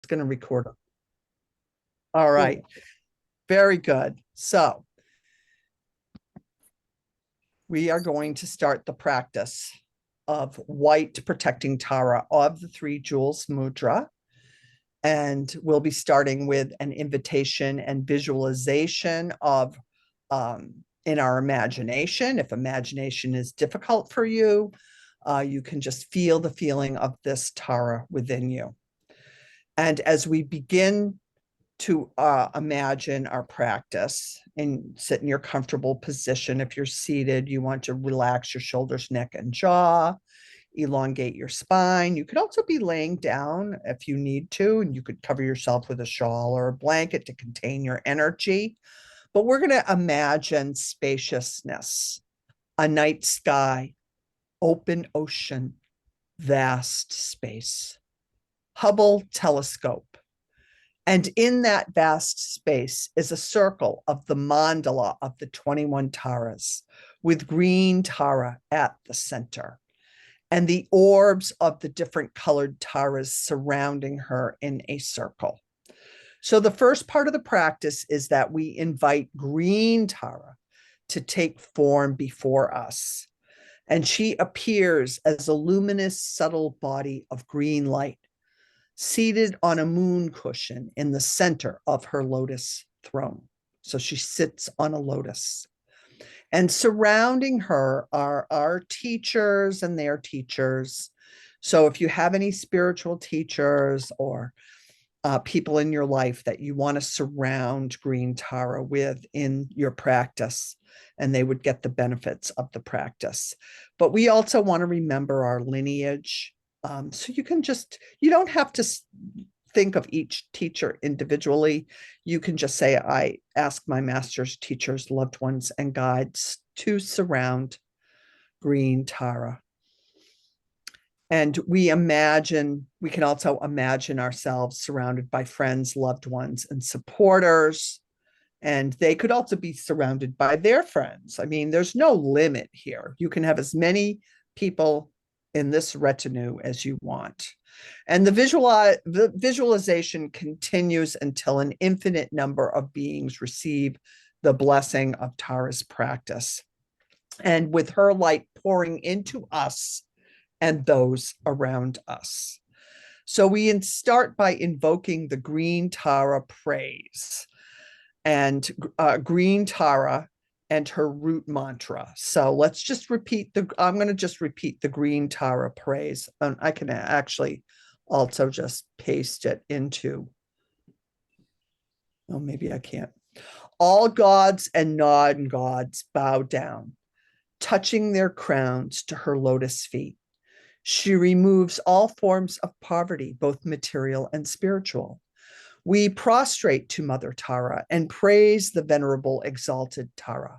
going to record. All right. Very good. So we are going to start the practice of white protecting Tara of the Three Jewels Mudra. And we'll be starting with an invitation and visualization of in our imagination. If imagination is difficult for you, you can just feel the feeling of this Tara within you. And as we begin to imagine our practice and sit in your comfortable position. If you're seated, you want to relax your shoulders, neck, and jaw, elongate your spine. You could also be laying down if you need to, and you could cover yourself with a shawl or a blanket to contain your energy. But we're going to imagine spaciousness, a night sky, open ocean, vast space, Hubble telescope. And in that vast space is a circle of the mandala of the 21 Taras, with green Tara at the center, and the orbs of the different colored Taras surrounding her in a circle. So the first part of the practice is that we invite green Tara to take form before us. And she appears as a luminous, subtle body of green light, seated on a moon cushion in the center of her lotus throne. So she sits on a lotus. And surrounding her are our teachers and their teachers. So if you have any spiritual teachers or people in your life that you want to surround green Tara with in your practice, and they would get the benefits of the practice. But we also want to remember our lineage. So you don't have to think of each teacher individually. You can just say, I ask my masters, teachers, loved ones, and guides to surround green Tara. And we can also imagine ourselves surrounded by friends, loved ones, and supporters. And they could also be surrounded by their friends. I mean, there's no limit here. You can have as many people in this retinue as you want. And the visualization continues until an infinite number of beings receive the blessing of Tara's practice. And with her light pouring into us and those around us. So we start by invoking the green Tara praise. And green Tara and her root mantra. So let's just I'm going to just repeat the green Tara praise. And I can actually also just paste it into, oh, maybe I can't. All gods and non-gods bow down, touching their crowns to her lotus feet. She removes all forms of poverty, both material and spiritual. We prostrate to Mother Tara and praise the venerable exalted Tara.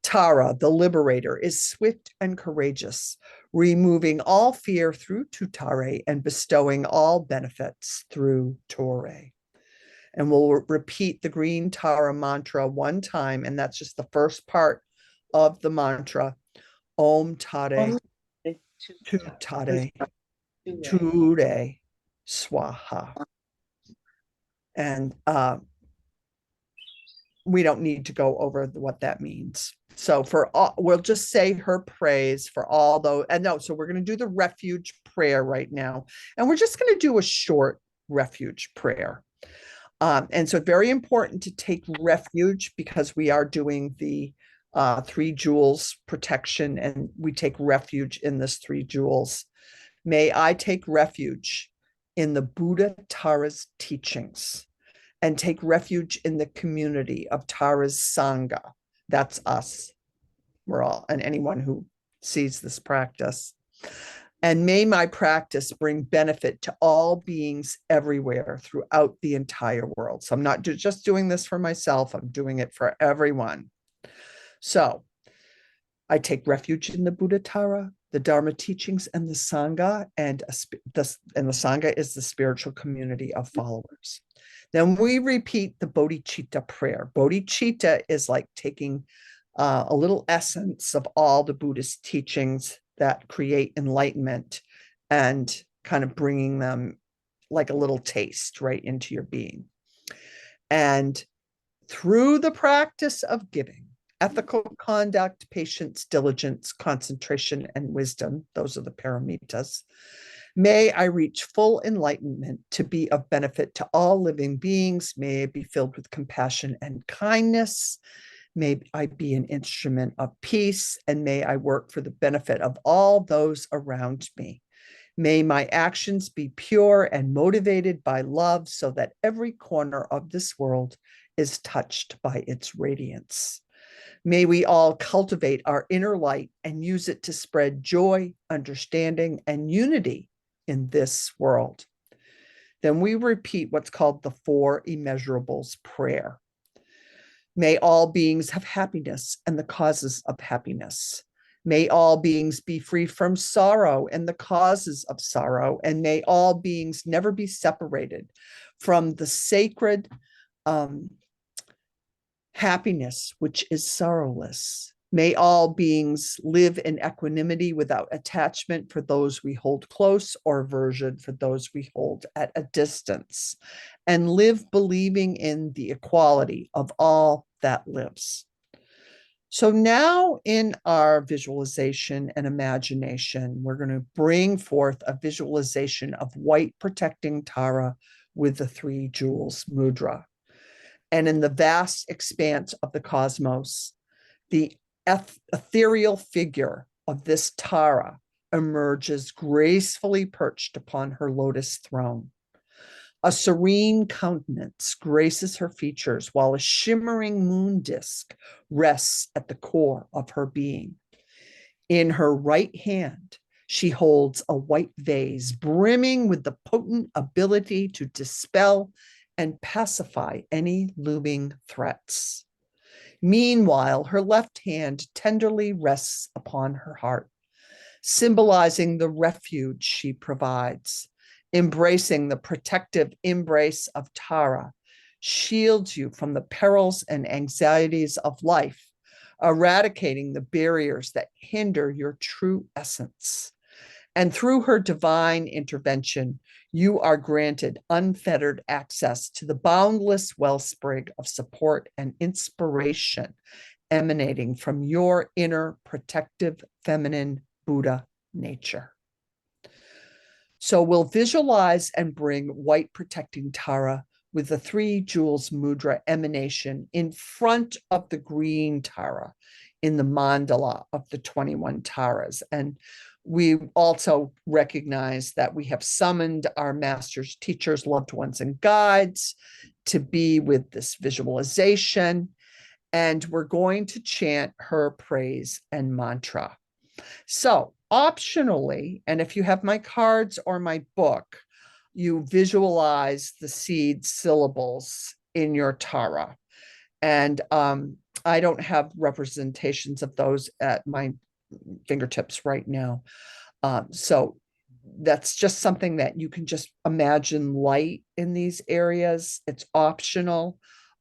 Tara, the liberator, is swift and courageous, removing all fear through Tutare and bestowing all benefits through Tore. And we'll repeat the green Tara mantra one time, and that's just the first part of the mantra. Om Tare, Tutare, Ture, Swaha. And we don't need to go over what that means. So we'll just say her praise for all those. And no, so we're going to do the refuge prayer right now. And we're just going to do a short refuge prayer. And so it's very important to take refuge because we are doing the Three Jewels protection, and we take refuge in this Three Jewels. May I take refuge in the Buddha Tara's teachings and take refuge in the community of Tara's Sangha. That's us. We're all, and anyone who sees this practice. And may my practice bring benefit to all beings everywhere throughout the entire world. So I'm not just doing this for myself, I'm doing it for everyone. So I take refuge in the Buddha Tara, the Dharma teachings, and the Sangha, and the Sangha is the spiritual community of followers. Then we repeat the bodhicitta prayer. Bodhicitta is like taking a little essence of all the Buddhist teachings that create enlightenment and kind of bringing them like a little taste right into your being. And through the practice of giving, ethical conduct, patience, diligence, concentration, and wisdom, those are the paramitas, may I reach full enlightenment to be of benefit to all living beings. May I be filled with compassion and kindness. May I be an instrument of peace, and may I work for the benefit of all those around me. May my actions be pure and motivated by love so that every corner of this world is touched by its radiance. May we all cultivate our inner light and use it to spread joy, understanding, and unity in this world. Then we repeat what's called the Four Immeasurables prayer. May all beings have happiness and the causes of happiness. May all beings be free from sorrow and the causes of sorrow. And may all beings never be separated from the sacred happiness, which is sorrowless. May all beings live in equanimity without attachment for those we hold close or aversion for those we hold at a distance, and live believing in the equality of all that lives. So now in our visualization and imagination, we're going to bring forth a visualization of white protecting Tara with the Three Jewels Mudra. And in the vast expanse of the cosmos, the ethereal figure of this Tara emerges gracefully perched upon her lotus throne. A serene countenance graces her features while a shimmering moon disk rests at the core of her being. In her right hand, she holds a white vase brimming with the potent ability to dispel and pacify any looming threats. Meanwhile, her left hand tenderly rests upon her heart, symbolizing the refuge she provides. Embracing the protective embrace of Tara shields you from the perils and anxieties of life, eradicating the barriers that hinder your true essence. And through her divine intervention, you are granted unfettered access to the boundless wellspring of support and inspiration emanating from your inner protective feminine Buddha nature. So we'll visualize and bring white protecting Tara with the Three Jewels Mudra emanation in front of the green Tara in the mandala of the 21 Taras. And we also recognize that we have summoned our masters, teachers, loved ones, and guides to be with this visualization. And we're going to chant her praise and mantra. So optionally, and if you have my cards or my book, you visualize the seed syllables in your Tara. And I don't have representations of those at my fingertips right now. So that's just something that you can just imagine light in these areas. It's optional.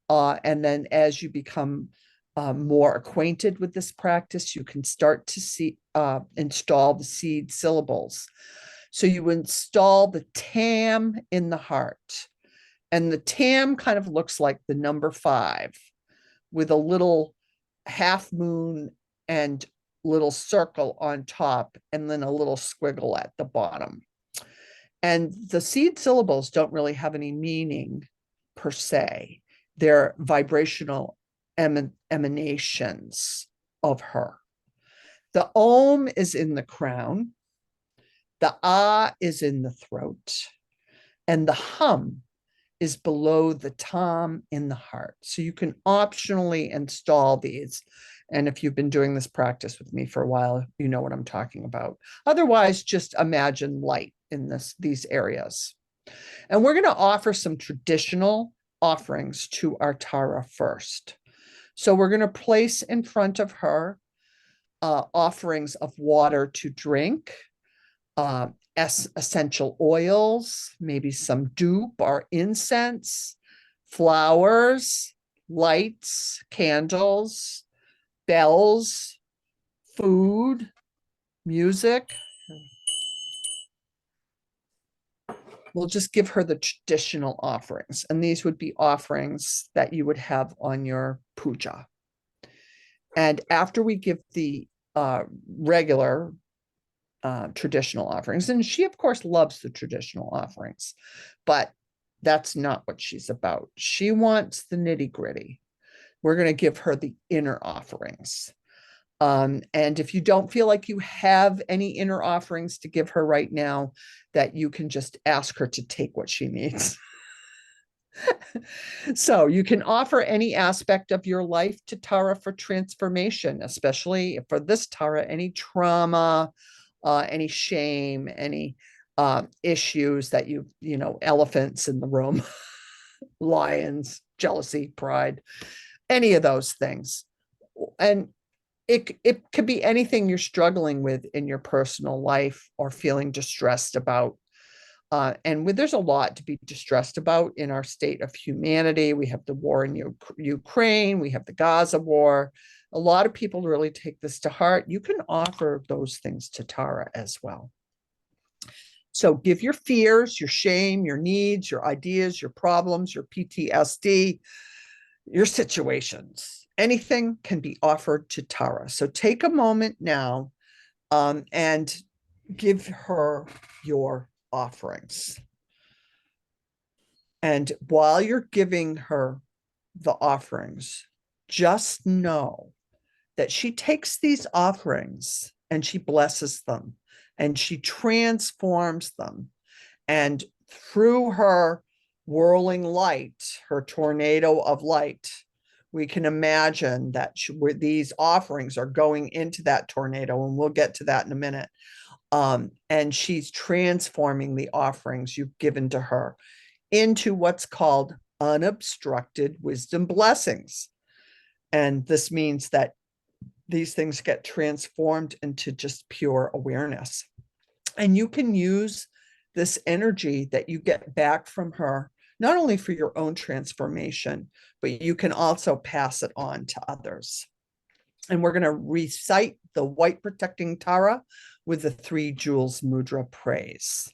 And then as you become more acquainted with this practice, you can start to install the seed syllables. So you install the tam in the heart. And the tam kind of looks like the number 5 with a little half moon and little circle on top, and then a little squiggle at the bottom. And the seed syllables don't really have any meaning per se. They're vibrational emanations of her. The Om is in the crown, the Ah is in the throat, and the Hum is below the Tam in the heart. So you can optionally install these. And if you've been doing this practice with me for a while, you know what I'm talking about. Otherwise, just imagine light in these areas. And we're going to offer some traditional offerings to our Tara first. So we're going to place in front of her offerings of water to drink, essential oils, maybe some dupe or incense, flowers, lights, candles, bells, food, music. we'll just give her the traditional offerings. And these would be offerings that you would have on your puja. And after we give the regular traditional offerings, and she, of course, loves the traditional offerings, but that's not what she's about. She wants the nitty gritty. We're going to give her the inner offerings. And if you don't feel like you have any inner offerings to give her right now, that you can just ask her to take what she needs. So you can offer any aspect of your life to Tara for transformation, especially for this Tara, any trauma, any shame, any issues that elephants in the room, lions, jealousy, pride, any of those things. And it could be anything you're struggling with in your personal life or feeling distressed about. And there's a lot to be distressed about in our state of humanity. We have the war in Ukraine. We have the Gaza war. A lot of people really take this to heart. You can offer those things to Tara as well. So give your fears, your shame, your needs, your ideas, your problems, your PTSD, your situations. Anything can be offered to Tara. So take a moment now and give her your offerings. And while you're giving her the offerings, just know that she takes these offerings and she blesses them and she transforms them. And through her whirling light, her tornado of light, we can imagine that these offerings are going into that tornado, and we'll get to that in a minute. And she's transforming the offerings you've given to her into what's called unobstructed wisdom blessings. And this means that these things get transformed into just pure awareness. And you can use this energy that you get back from her, not only for your own transformation, but you can also pass it on to others. And we're going to recite the white protecting Tara with the Three Jewels Mudra praise.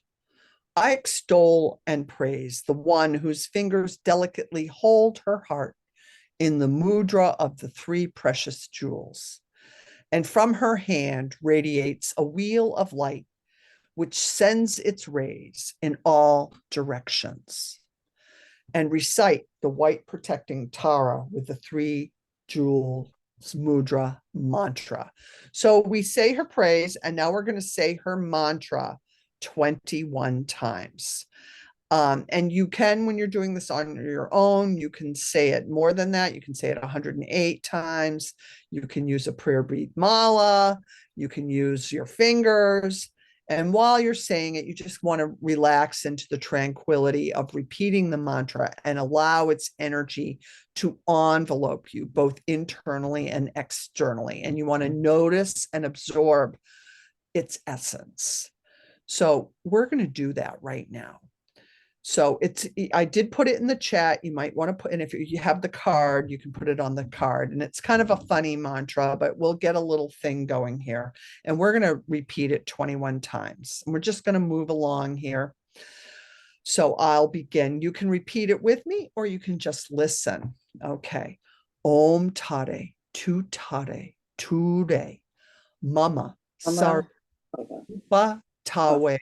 I extol and praise the one whose fingers delicately hold her heart in the mudra of the three precious jewels. And from her hand radiates a wheel of light, which sends its rays in all directions. And recite the white protecting Tara with the Three Jewels Mudra mantra. So we say her praise, and now we're going to say her mantra 21 times. And you can, when you're doing this on your own, you can say it more than that. You can say it 108 times. You can use a prayer bead mala. You can use your fingers. And while you're saying it, you just want to relax into the tranquility of repeating the mantra and allow its energy to envelope you both internally and externally. And you want to notice and absorb its essence. So we're going to do that right now. So I did put it in the chat. You might want to put, and if you have the card, you can put it on the card. And it's kind of a funny mantra, but we'll get a little thing going here. And we're going to repeat it 21 times. And we're just going to move along here. So I'll begin. You can repeat it with me, or you can just listen. Okay. Om Tare, Tu Tare, Ture, Mama, Sarva, Tawe,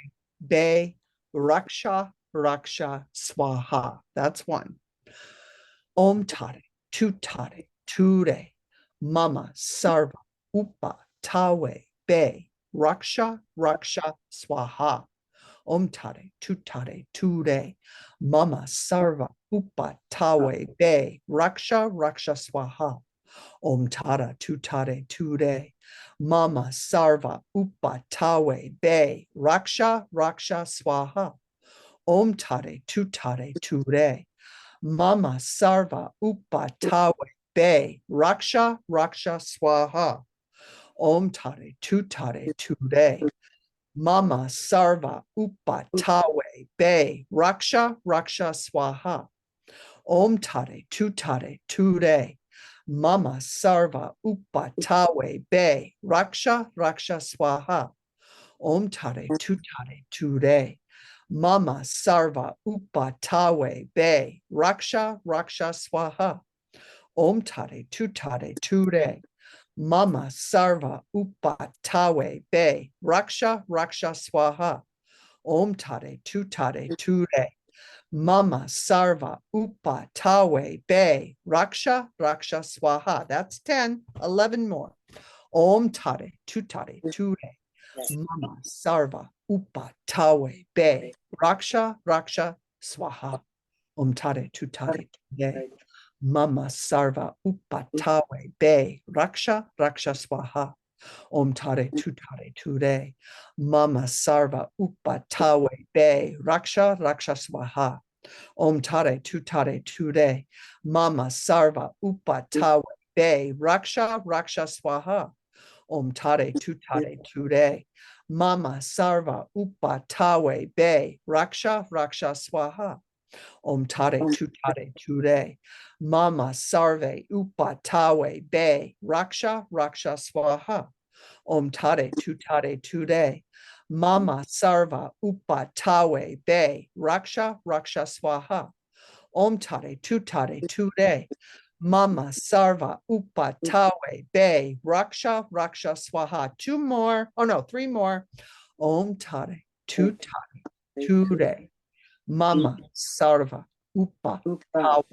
Be, Raksha, Raksha, Swaha. That's one. Om Tare, Tu Tare, Ture, Mama, Sarva, Upa, Tawe, Be, Raksha, Raksha, Swaha. Om Tare, Tu Tare, Ture, Mama, Sarva, Upa, Tawe, Be, Raksha, Raksha, Swaha. Om Tara, Tu Tare, Ture, Mama, Sarva, Upa, Tawe, Be, Raksha, Raksha, Swaha. Om Tare, Tu Tare, Ture, Mama, Sarva, Upa, Tawe, Be, Raksha, Raksha, Swaha. Om Tare, Tu Tare, Ture, Mama, Sarva, Upa, Tawe, Be, Raksha, Raksha, Swaha. Om Tare, Tu Tare, Ture, Mama, Sarva, Upa, Tawe, Be, Raksha, Raksha, Swaha. Om Tare, Tu Tare, Ture, Mama Sarva Upatawe Be Raksha Raksha Swaha. Om Tare Tutare Ture. Mama Sarva Upatawe Be Raksha Raksha Swaha. Om Tare Tutare Ture. Mama Sarva Upatawe Be Raksha Raksha Swaha. That's 10, 11 more. Om Tare Tutare Ture. Mama Sarva Upatawe Be Raksha Raksha Swaha. Om Tare Tutare Ture. Mama Sarva Upatawe Be Raksha Raksha Swaha. Om Tare Tutare Ture. Mama Sarva Upatawe Be Raksha Raksha Swaha. Om Tare Tutare Ture. Mama Sarva Upatawe Be Raksha Raksha Swaha. Om Tare Tutare Ture. Mama Sarva Upatawe Be Raksha Raksha Swaha. Om Tare Tutare Ture. Mama Sarve Upatawe Be Raksha Raksha Swaha. Om Tare Tutare Ture. Mama Sarva Upatawe Be Raksha Raksha Swaha. Om Tare Tutare Ture. Mama Sarva Upatawe Be Raksha Raksha Swaha. Two more. Oh no, three more. Om Tare Tutare Ture. Mama Sarva Upatawe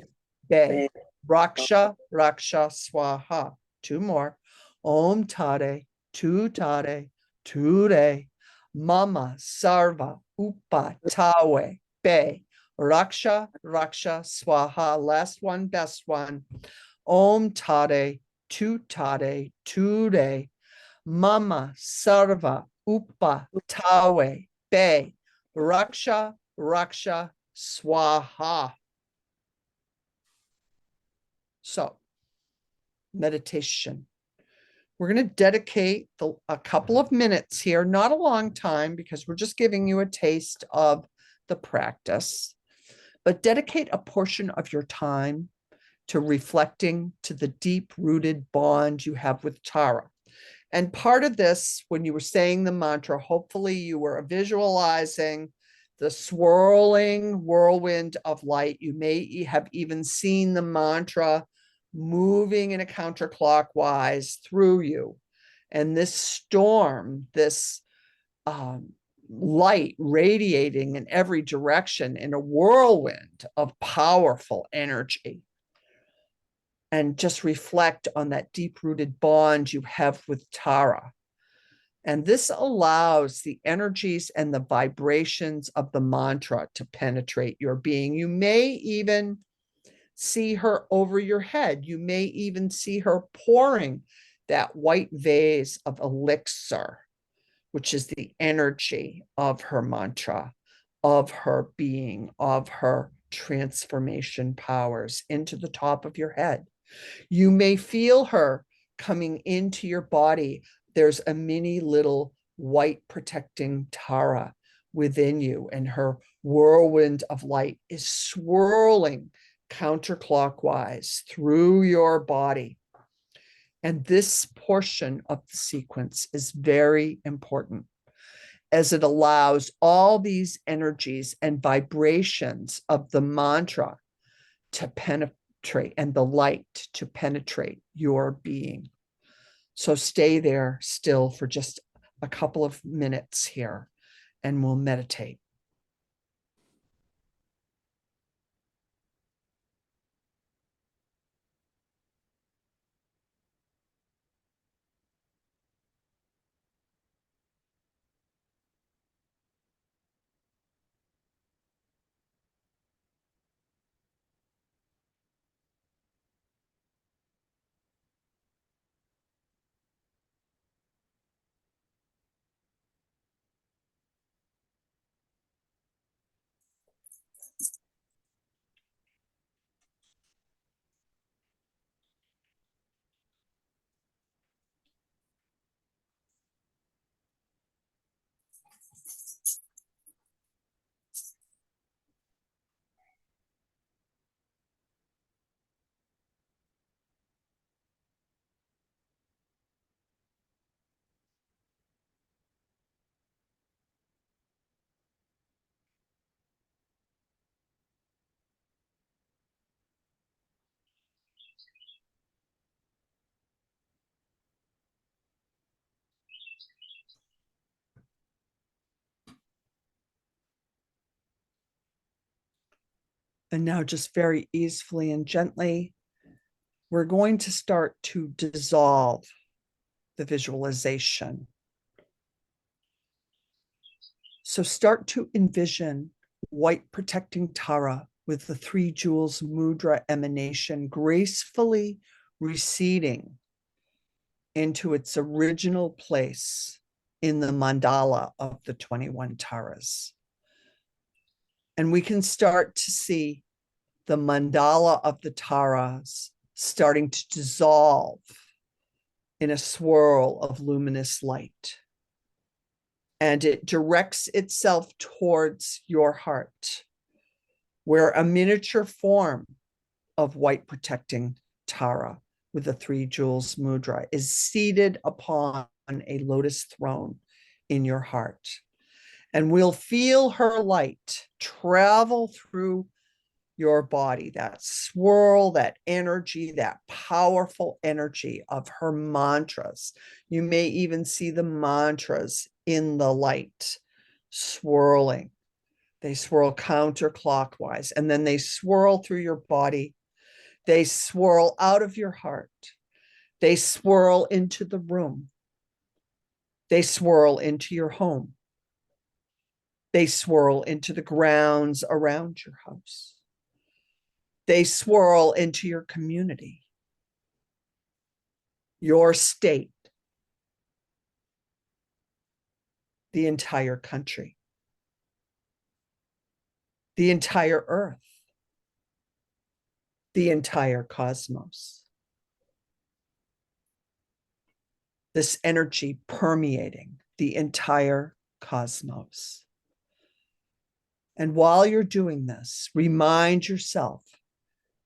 Be Raksha Raksha Swaha. Two more. Om Tare Tutare Ture. Mama Sarva Upatawe Be Raksha Raksha Swaha. Last one, best one. Om Tare Tutare Ture. Mama Sarva Upatawe Be Raksha Raksha Swaha. So, meditation. We're going to dedicate a couple of minutes here, not a long time, because we're just giving you a taste of the practice, but dedicate a portion of your time to reflecting to the deep-rooted bond you have with Tara. And part of this, when you were saying the mantra, hopefully you were visualizing the swirling whirlwind of light. You may have even seen the mantra moving in a counterclockwise through you. And this storm, this light radiating in every direction in a whirlwind of powerful energy. And just reflect on that deep-rooted bond you have with Tara. And this allows the energies and the vibrations of the mantra to penetrate your being. You may even see her over your head. You may even see her pouring that white vase of elixir, which is the energy of her mantra, of her being, of her transformation powers into the top of your head. You may feel her coming into your body. There's a mini little white protecting Tara within you, and her whirlwind of light is swirling counterclockwise through your body. And this portion of the sequence is very important, as it allows all these energies and vibrations of the mantra to penetrate and the light to penetrate your being. So stay there still for just a couple of minutes here, and we'll meditate. And now just very easily and gently, we're going to start to dissolve the visualization. So start to envision white protecting Tara with the Three Jewels Mudra emanation gracefully receding into its original place in the mandala of the 21 Taras. And we can start to see the mandala of the Taras starting to dissolve in a swirl of luminous light. And it directs itself towards your heart, where a miniature form of white protecting Tara with the Three Jewels Mudra is seated upon a lotus throne in your heart. And we'll feel her light travel through your body, that swirl, that energy, that powerful energy of her mantras. You may even see the mantras in the light swirling. They swirl counterclockwise, and then they swirl through your body. They swirl out of your heart. They swirl into the room. They swirl into your home. They swirl into the grounds around your house. They swirl into your community, your state, the entire country, the entire earth, the entire cosmos. This energy permeating the entire cosmos. And while you're doing this, remind yourself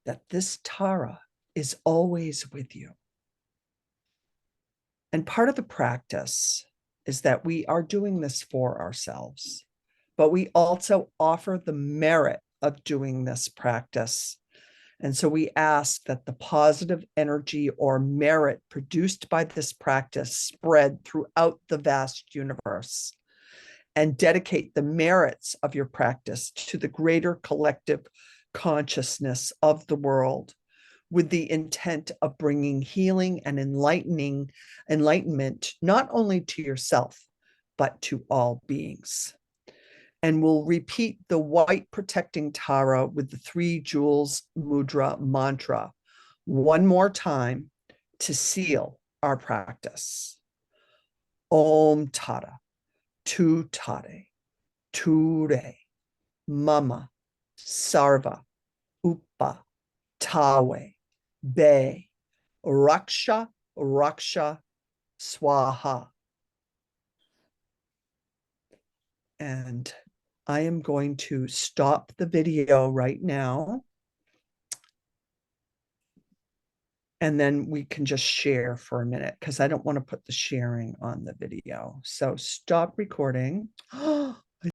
that this Tara is always with you. And part of the practice is that we are doing this for ourselves, but we also offer the merit of doing this practice. And so we ask that the positive energy or merit produced by this practice spread throughout the vast universe, and dedicate the merits of your practice to the greater collective consciousness of the world, with the intent of bringing healing and enlightenment, not only to yourself, but to all beings. And we'll repeat the white protecting Tara with the Three Jewels Mudra mantra one more time to seal our practice. Om Tara, Tu Tare, Ture, Mama, Sarva, Upa, Tawe, Be, Raksha, Raksha, Swaha. And I am going to stop the video right now. And then we can just share for a minute because I don't want to put the sharing on the video. So stop recording.